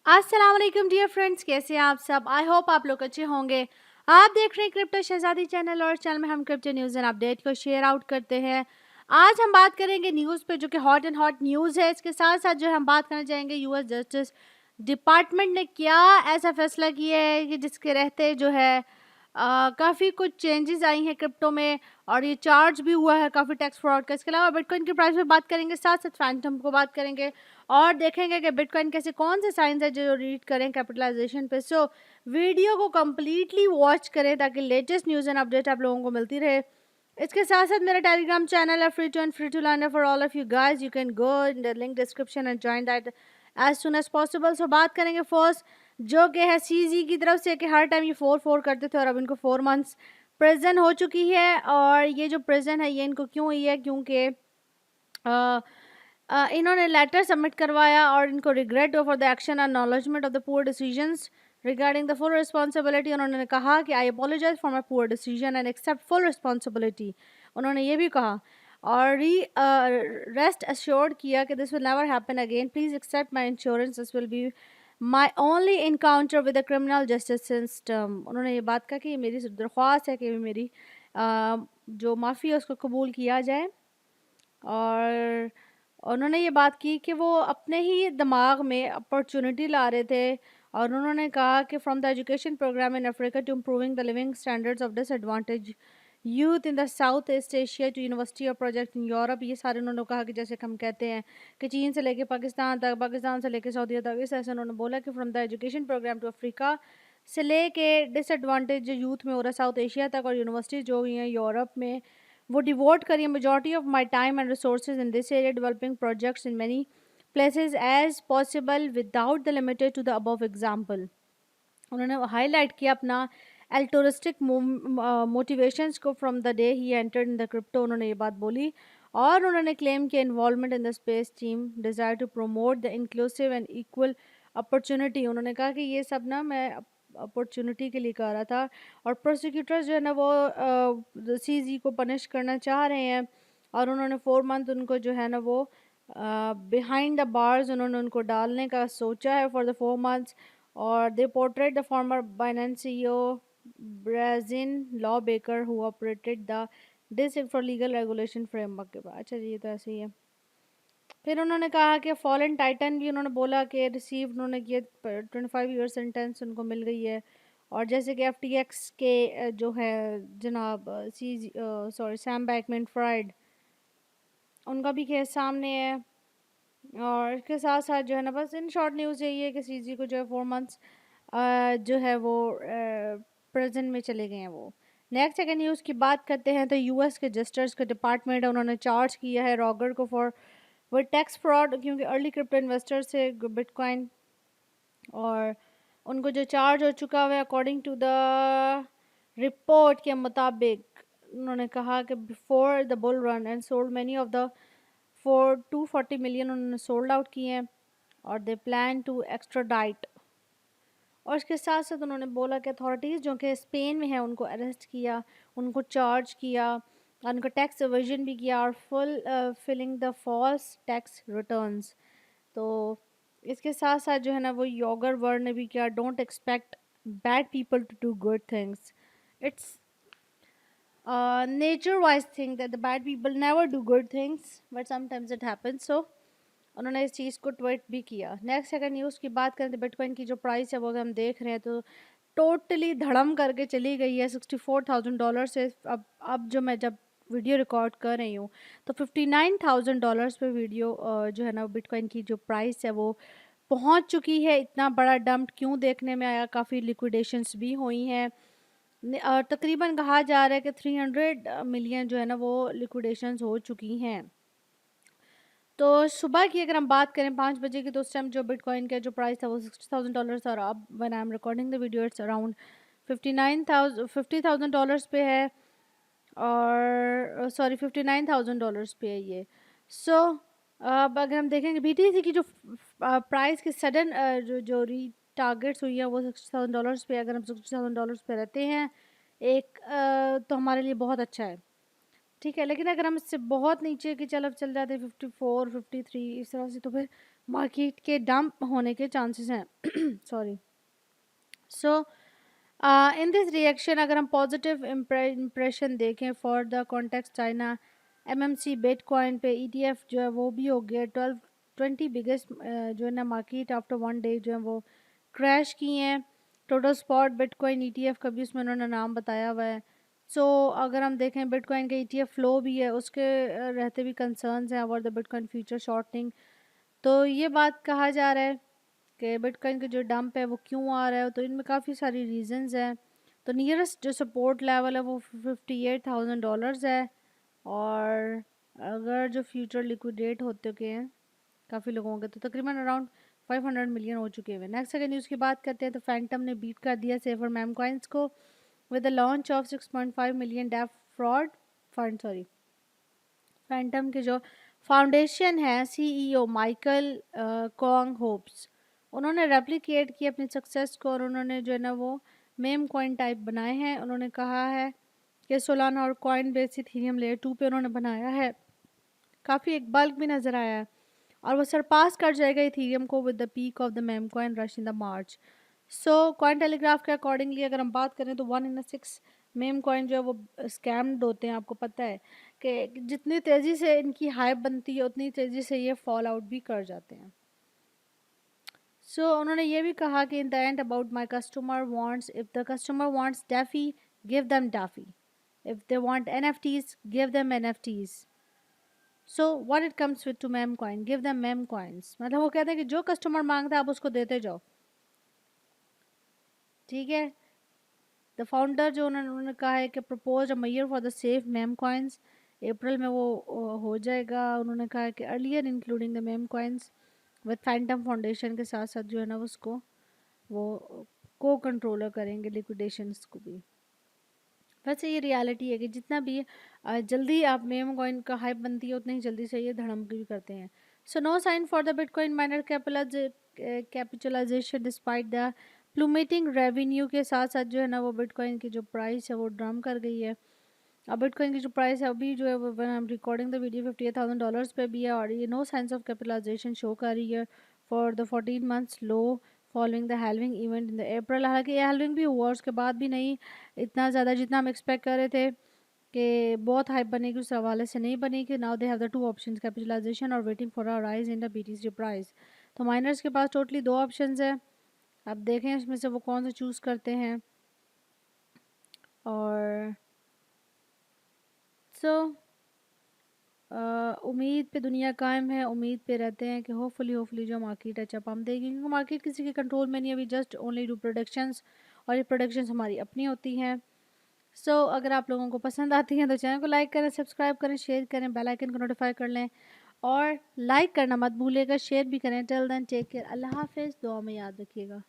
अस्सलाम वालेकुम dear friends, कैसे हैं आप सब। आई होप आप लोग अच्छे होंगे। आप देख रहे हैं क्रिप्टो शहजादी चैनल और चैनल में हम क्रिप्टो न्यूज़ एंड अपडेट को शेयर आउट करते हैं। आज हम बात करेंगे न्यूज़ पे जो कि हॉट एंड हॉट न्यूज़ है। इसके साथ साथ जो हम बात करना चाहेंगे यूएस जस्टिस डिपार्टमेंट ने क्या ऐसा फैसला किया है कि जिसके रहते जो है काफ़ी कुछ चेंजेस आई हैं क्रिप्टो में और ये चार्ज भी हुआ है काफ़ी टैक्स फ्रॉड का। इसके अलावा बिटकॉइन की प्राइस पे बात करेंगे, साथ साथ फैंटम को बात करेंगे और देखेंगे कि बिटकॉइन कैसे कौन से साइंस है जो रीड करें कैपिटलाइजेशन पे। सो वीडियो को कम्प्लीटली वॉच करें ताकि लेटेस्ट न्यूज़ एंड अपडेट आप लोगों को मिलती रहे। इसके साथ साथ मेरा टेलीग्राम चैनल है free to end free to learn for all of you guys. You can go in the link description and join that as soon as possible. So बात करेंगे फर्स्ट जो कि है सीजी की तरफ से कि हर टाइम ये 4 करते थे और अब इनको 4 मंथ्स प्रेजेंट हो चुकी है। और ये जो प्रेजेंट है ये इनको क्यों हुई है, क्योंकि इन्होंने लेटर सबमिट करवाया और इनको regret for the action and acknowledgement of the poor decisions regarding the full responsibility. उन्होंने कहा कि I apologize for my poor decision and accept full responsibility. उन्होंने ये भी कहा और रेस्ट अश्योर्ड किया कि this will never happen again, please accept my insurance, this will be my only encounter with the criminal justice system. उन्होंने ये बात कहा कि ये मेरी दरख्वास्त है कि मेरी जो माफ़ी है उसको कबूल किया जाए। और उन्होंने ये बात की कि वो अपने ही दिमाग में अपॉर्चुनिटी ला रहे थे और उन्होंने कहा कि from the education programme in Africa to improving the living standards of disadvantage youth in the South East Asia to university और प्रोजेक्ट इन यूरोप। ये सारे उन्होंने कहा कि जैसे हम कहते हैं कि चीन से लेके पाकिस्तान तक, पाकिस्तान से लेके सऊदी तक, इस ऐसे उन्होंने बोला कि from the education programme to Africa से लेके डिसएडवांटेज जो यूथ में हो रहा है साउथ एशिया तक और यूनिवर्सिटी जो हुई हैं यूरोप में, वो डिवोट करिए majority of my time and resources in this area developing projects in many places as possible without the limited to the above example। उन्होंने हाईलाइट किया अपना एल्टोरिस्टिक मोटिवेशंस को from the day he entered in the crypto. उन्होंने ये बात बोली और उन्होंने क्लेम किया involvement in the space team desire to promote the inclusive and equal opportunity. उन्होंने कहा कि ये सब ना मैं अपॉर्चुनिटी के लिए कह रहा था और प्रोसिक्यूटर्स जो है ना वो सीजी को पनिश करना चाह रहे हैं और उन्होंने 4 मंथ उनको जो है ना वो बिहाइंड द बार्स उन्होंने उनको डालने का सोचा है फॉर द 4 मंथ्स। और they portrait the former Binance CEO ब्राजिन law breaker who operated the district for legal regulation framework के बाद। अच्छा जी, ये तो ऐसे ही है। फिर उन्होंने कहा कि फॉलन टाइटन भी उन्होंने बोला कि रिसीव उन्होंने किए 25 ईयर सेंटेंस उनको मिल गई है। और जैसे कि एफटीएक्स के जो है जनाब सी सॉरी सैम बैकमैन फ्राइड, उनका भी केस सामने है। और इसके साथ साथ जो है ना बस इन शॉर्ट न्यूज़ यही है कि सीजी को जो है 4 मंथ्स जो है वो प्रेजेंट में चले गए हैं वो। नेक्स्ट अगर न्यूज़ की बात करते हैं तो यूएस के जस्टिस का डिपार्टमेंट है, उन्होंने चार्ज किया है रॉगर को फॉर वो टैक्स फ्रॉड, क्योंकि अर्ली क्रिप्टो इन्वेस्टर से बिटकॉइन और उनको जो चार्ज हो चुका है अकॉर्डिंग टू द रिपोर्ट के मुताबिक उन्होंने कहा कि before the bull run and sold many of the for 240 million उन्होंने सोल्ड आउट किए हैं और दे प्लान टू एक्स्ट्राडाइट। और इसके साथ साथ उन्होंने बोला कि अथॉरिटीज़ जो कि स्पेन में है उनको अरेस्ट किया, उनको चार्ज किया और उनको टैक्स एवर्जन भी किया और full filling the false tax returns. तो इसके साथ साथ जो है ना वो योगर वर्ड ने भी किया don't expect bad people to do good things, it's nature wise thing that the bad people never do good things but sometimes it happens। so उन्होंने इस चीज़ को ट्वीट भी किया। नेक्स्ट अगर न्यूज़ की बात करें तो बिटकॉइन की जो प्राइस है वो अगर हम देख रहे हैं तो टोटली धड़म करके चली गई है $64,000 से। अब जो मैं जब वीडियो रिकॉर्ड कर रही हूँ तो $59,000 पे वीडियो जो है ना बिटकॉइन की जो प्राइस है वो पहुँच चुकी है। इतना बड़ा डंप क्यों देखने में आया, काफ़ी लिक्विडेशंस भी हुई हैं। तकरीबन कहा जा रहा है कि 300 मिलियन जो है ना वो लिक्विडेशंस हो चुकी हैं। तो सुबह की अगर हम बात करें 5 बजे की तो उस टाइम जो बिटकॉइन का जो प्राइस था वो $60,000 था और अब when I am recording the video it's around $50,000 पे है और सॉरी $59,000 पे है ये। सो अब अगर हम देखेंगे बीटीसी की जो प्राइस की सडन जो जो री टारगेट्स हुई है वो $60,000 पे। अगर हम $60,000 पे रहते हैं एक तो हमारे लिए बहुत अच्छा है, ठीक है। लेकिन अगर हम इससे बहुत नीचे की चल जाते हैं 54 53 इस तरह से तो फिर मार्केट के डंप होने के चांसेस हैं sorry. So in this reaction अगर हम पॉजिटिव इम्प्रेशन देखें for the context China MMC bitcoin पे ईटीएफ जो है वो भी हो गया 20 बिगेस्ट जो है ना मार्केट आफ्टर वन डे जो है वो क्रैश किए हैं। टोटल स्पॉट बिटकॉइन ईटीएफ का भी उसमें उन्होंने नाम बताया हुआ है। सो अगर हम देखें बिटकॉइन का ईटीएफ फ्लो भी है उसके रहते भी कंसर्न्स हैं अवर द बिटकॉइन फ्यूचर शॉर्टनिंग। तो ये बात कहा जा रहा है कि बिटकॉइन का जो डंप है वो क्यों आ रहा है, तो इनमें काफ़ी सारी रीजंस हैं। तो नियरेस्ट जो सपोर्ट लेवल है वो $58,000 है, और अगर जो फ्यूचर लिक्विडेट हो चुके हैं काफ़ी लोगों के तो तकरीबन अराउंड 500 मिलियन हो चुके हैं। नेक्स्ट अगर न्यूज़ की बात करते हैं तो फैंटम ने बीट कर दिया सेफर मैम कॉइन्स को with the launch of 6.5 million dev fraud fund sorry. Phantom के जो फाउंडेशन है सीईओ माइकल कॉन्ग होप्स, उन्होंने रेप्लिकेट की अपनी सक्सेस को और उन्होंने जो है ना वो मेम कॉइन टाइप बनाए हैं। उन्होंने कहा है कि सोलाना और कॉइन बेस इथेरियम लेयर 2 पे उन्होंने बनाया है। काफ़ी एक बल्क भी नज़र आया है और वो सरपास कर जाएगा इथेरियम को with the peak of the ma'am coin rush in the March. So coin telegraph के अकॉर्डिंगली अगर हम बात करें तो 1 in 6 मेम कॉइन जो है वो स्कैम्ड होते हैं। आपको पता है कि जितनी तेज़ी से इनकी हाइप बनती है उतनी तेज़ी से ये फॉल आउट भी कर जाते हैं। सो उन्होंने ये भी कहा कि in the end about my customer wants if the customer wants DeFi give them DeFi, if they want NFTs give them NFTs. So what it comes with to meme coin give them meme coins, मतलब वो कहते हैं कि जो customer मांगता है आप उसको देते जाओ, ठीक है। द फाउंडर जो उन्होंने कहा है कि propose a mayor for the safe meme coins, अप्रैल में वो हो जाएगा। उन्होंने कहा है कि earlier including the meme coins with Phantom foundation के साथ साथ जो है ना उसको वो को कंट्रोलर करेंगे लिक्विडेशंस को भी। वैसे ये रियलिटी है कि जितना भी जल्दी आप मेम कॉइन का हाइप बनती है उतनी ही जल्दी से ये धड़म भी करते हैं। So no sign for the bitcoin miner capitalization despite the plummeting revenue के साथ साथ जो है ना वो बिटकॉइन की जो प्राइस है वो ड्रम कर गई है। अब बिटकॉइन की जो प्राइस है अभी जो है वो when I am recording the video $58,000 पे भी है और ये no science of capitalization show कर रही है for the 14 months low following the halving event in the April. हालांकि ये हेल्विंग भी हुआ उसके बाद भी नहीं इतना ज़्यादा जितना हम एक्सपेक्ट कर रहे थे कि बहुत हाइप बनेगी, उस हवाले से नहीं बनी कि now they have the two options capitalization और waiting for a rise in the BTC price. तो माइनर्स के पास टोटली दो ऑप्शंस है, अब देखें इसमें से वो कौन सा चूज़ करते हैं। और सो उम्मीद पे दुनिया कायम है, उम्मीद पे रहते हैं कि होपफुली जो मार्केट अच्छा पम्प देगी, क्योंकि मार्केट किसी के कंट्रोल में नहीं है, अभी जस्ट ओनली डू प्रोडक्शंस और ये प्रोडक्शंस हमारी अपनी होती हैं। सो अगर आप लोगों को पसंद आती हैं तो चैनल को लाइक करें, सब्सक्राइब करें, शेयर करें, बेल आइकन को नोटिफाई कर लें और लाइक करना मत भूलिएगा, शेयर भी करें। टिल देन टेक केयर, अल्लाह हाफिज़, दुआ में याद रखिएगा।